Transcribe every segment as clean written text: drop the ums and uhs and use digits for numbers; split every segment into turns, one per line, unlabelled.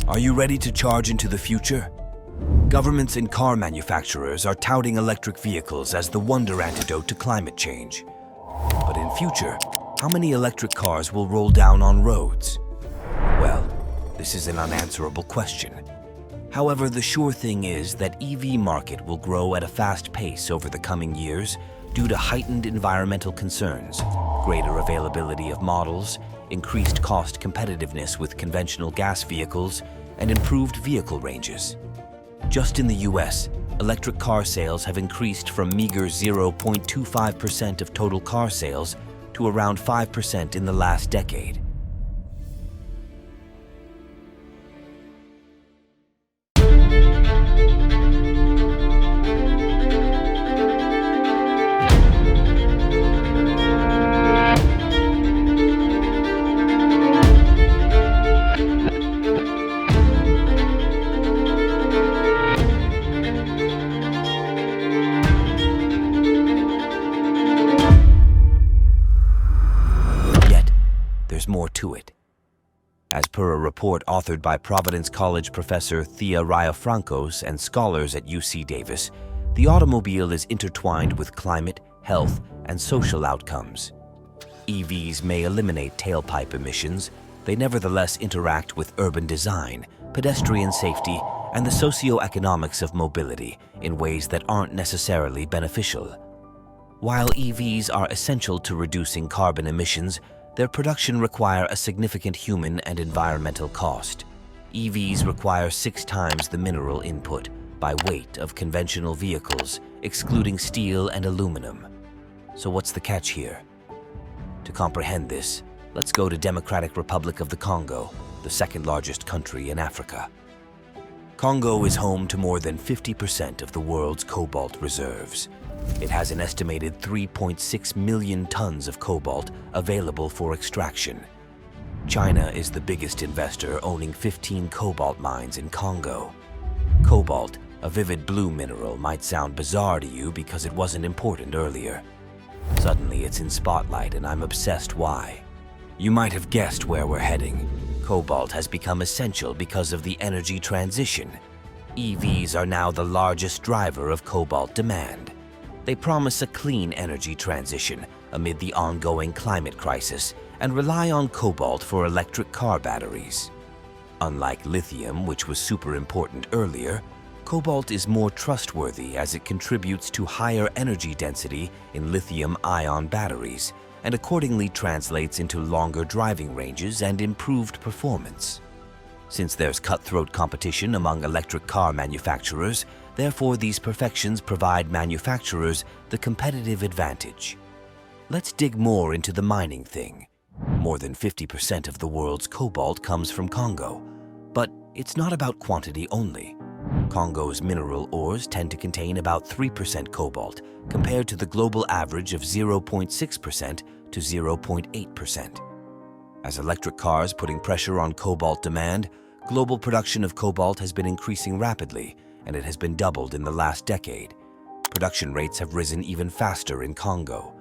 Are you ready to charge into the future? Governments and car manufacturers are touting electric vehicles as the wonder antidote to climate change. But in future, how many electric cars will roll down on roads? Well, this is an unanswerable question. However, the sure thing is that EV market will grow at a fast pace over the coming years due to heightened environmental concerns, greater availability of models, increased cost competitiveness with conventional gas vehicles, and improved vehicle ranges. Just in the US, electric car sales have increased from meager 0.25% of total car sales to around 5% in the last decade. There's more to it. As per a report authored by Providence College professor Thea Riofrancos and scholars at UC Davis, the automobile is intertwined with climate, health, and social outcomes. EVs may eliminate tailpipe emissions. They nevertheless interact with urban design, pedestrian safety, and the socioeconomics of mobility in ways that aren't necessarily beneficial. While EVs are essential to reducing carbon emissions, their production require a significant human and environmental cost. EVs require 6 times the mineral input by weight of conventional vehicles, excluding steel and aluminum. So what's the catch here? To comprehend this, let's go to Democratic Republic of the Congo, the second largest country in Africa. Congo is home to more than 50% of the world's cobalt reserves. It has an estimated 3.6 million tons of cobalt available for extraction. China is the biggest investor, owning 15 cobalt mines in Congo. Cobalt, a vivid blue mineral, might sound bizarre to you because it wasn't important earlier. Suddenly it's in spotlight and I'm obsessed why. You might have guessed where we're heading. Cobalt has become essential because of the energy transition. EVs are now the largest driver of cobalt demand. They promise a clean energy transition amid the ongoing climate crisis and rely on cobalt for electric car batteries. Unlike lithium, which was super important earlier, cobalt is more trustworthy as it contributes to higher energy density in lithium-ion batteries and accordingly translates into longer driving ranges and improved performance. Since there's cutthroat competition among electric car manufacturers, therefore these perfections provide manufacturers the competitive advantage. Let's dig more into the mining thing. More than 50% of the world's cobalt comes from Congo, but it's not about quantity only. Congo's mineral ores tend to contain about 3% cobalt, compared to the global average of 0.6% to 0.8%. As electric cars putting pressure on cobalt demand, global production of cobalt has been increasing rapidly, and it has been doubled in the last decade. Production rates have risen even faster in Congo.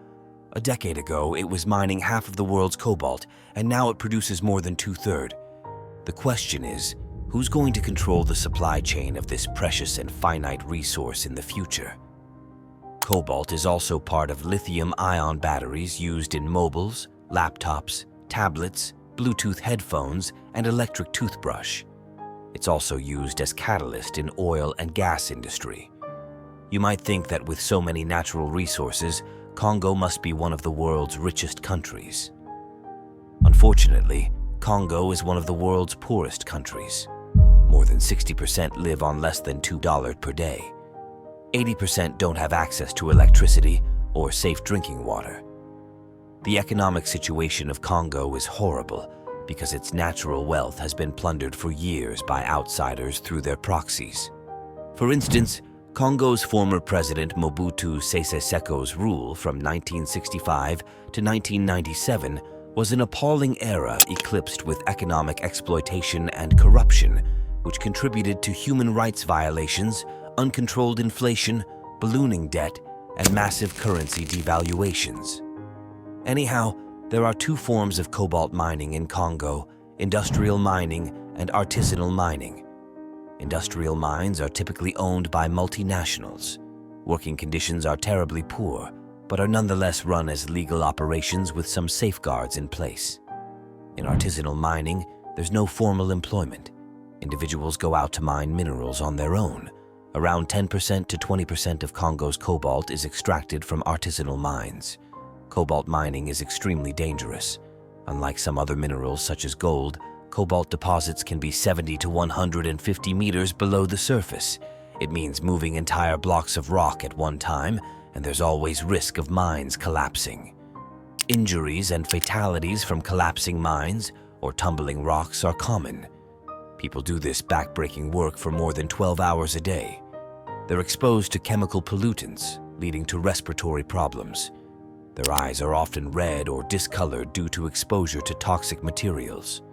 A decade ago, it was mining half of the world's cobalt, and now it produces more than 2/3. The question is, who's going to control the supply chain of this precious and finite resource in the future? Cobalt is also part of lithium-ion batteries used in mobiles, laptops, tablets, Bluetooth headphones, and electric toothbrush. It's also used as catalyst in oil and gas industry. You might think that with so many natural resources, Congo must be one of the world's richest countries. Unfortunately, Congo is one of the world's poorest countries. More than 60% live on less than $2 per day. 80% don't have access to electricity or safe drinking water. The economic situation of Congo is horrible because its natural wealth has been plundered for years by outsiders through their proxies. For instance, Congo's former president Mobutu Sese Seko's rule from 1965 to 1997 was an appalling era eclipsed with economic exploitation and corruption, which contributed to human rights violations, uncontrolled inflation, ballooning debt, and massive currency devaluations. Anyhow, there are 2 forms of cobalt mining in Congo: industrial mining and artisanal mining. Industrial mines are typically owned by multinationals. Working conditions are terribly poor, but are nonetheless run as legal operations with some safeguards in place. In artisanal mining, there's no formal employment. Individuals go out to mine minerals on their own. Around 10% to 20% of Congo's cobalt is extracted from artisanal mines. Cobalt mining is extremely dangerous. Unlike some other minerals such as gold, cobalt deposits can be 70 to 150 meters below the surface. It means moving entire blocks of rock at one time, and there's always risk of mines collapsing. Injuries and fatalities from collapsing mines or tumbling rocks are common. People do this back-breaking work for more than 12 hours a day. They're exposed to chemical pollutants, leading to respiratory problems. Their eyes are often red or discolored due to exposure to toxic materials.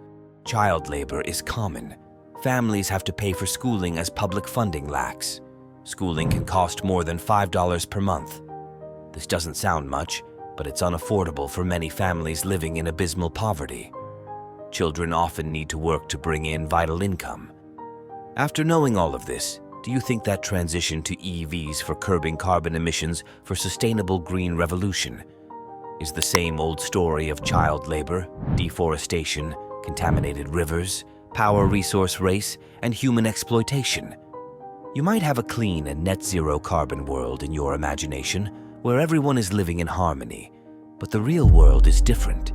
Child labor is common. Families have to pay for schooling as public funding lacks. Schooling can cost more than $5 per month. This doesn't sound much, but it's unaffordable for many families living in abysmal poverty. Children often need to work to bring in vital income. After knowing all of this, do you think that transition to EVs for curbing carbon emissions for sustainable green revolution is the same old story of child labor, deforestation, contaminated rivers, power resource race, and human exploitation? You might have a clean and net zero carbon world in your imagination where everyone is living in harmony, but the real world is different.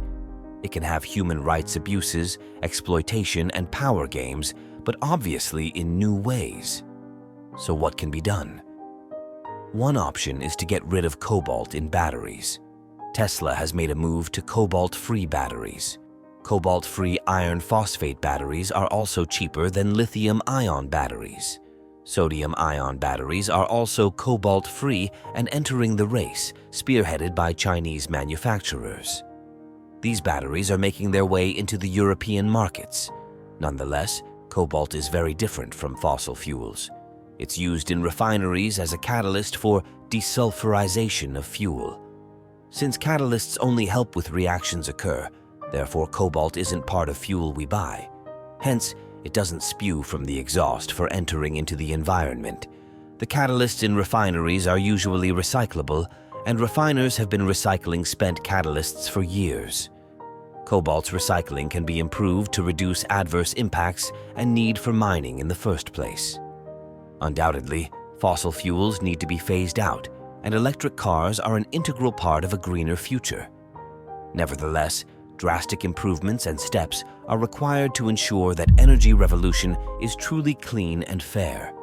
It can have human rights abuses, exploitation, and power games, but obviously in new ways. So what can be done? One option is to get rid of cobalt in batteries. Tesla has made a move to cobalt-free batteries. Cobalt-free iron phosphate batteries are also cheaper than lithium-ion batteries. Sodium-ion batteries are also cobalt-free and entering the race, spearheaded by Chinese manufacturers. These batteries are making their way into the European markets. Nonetheless, cobalt is very different from fossil fuels. It's used in refineries as a catalyst for desulfurization of fuel. Since catalysts only help with reactions occur, therefore cobalt isn't part of fuel we buy. Hence, it doesn't spew from the exhaust for entering into the environment. The catalysts in refineries are usually recyclable, and refiners have been recycling spent catalysts for years. Cobalt's recycling can be improved to reduce adverse impacts and need for mining in the first place. Undoubtedly, fossil fuels need to be phased out, and electric cars are an integral part of a greener future. Nevertheless, drastic improvements and steps are required to ensure that energy revolution is truly clean and fair.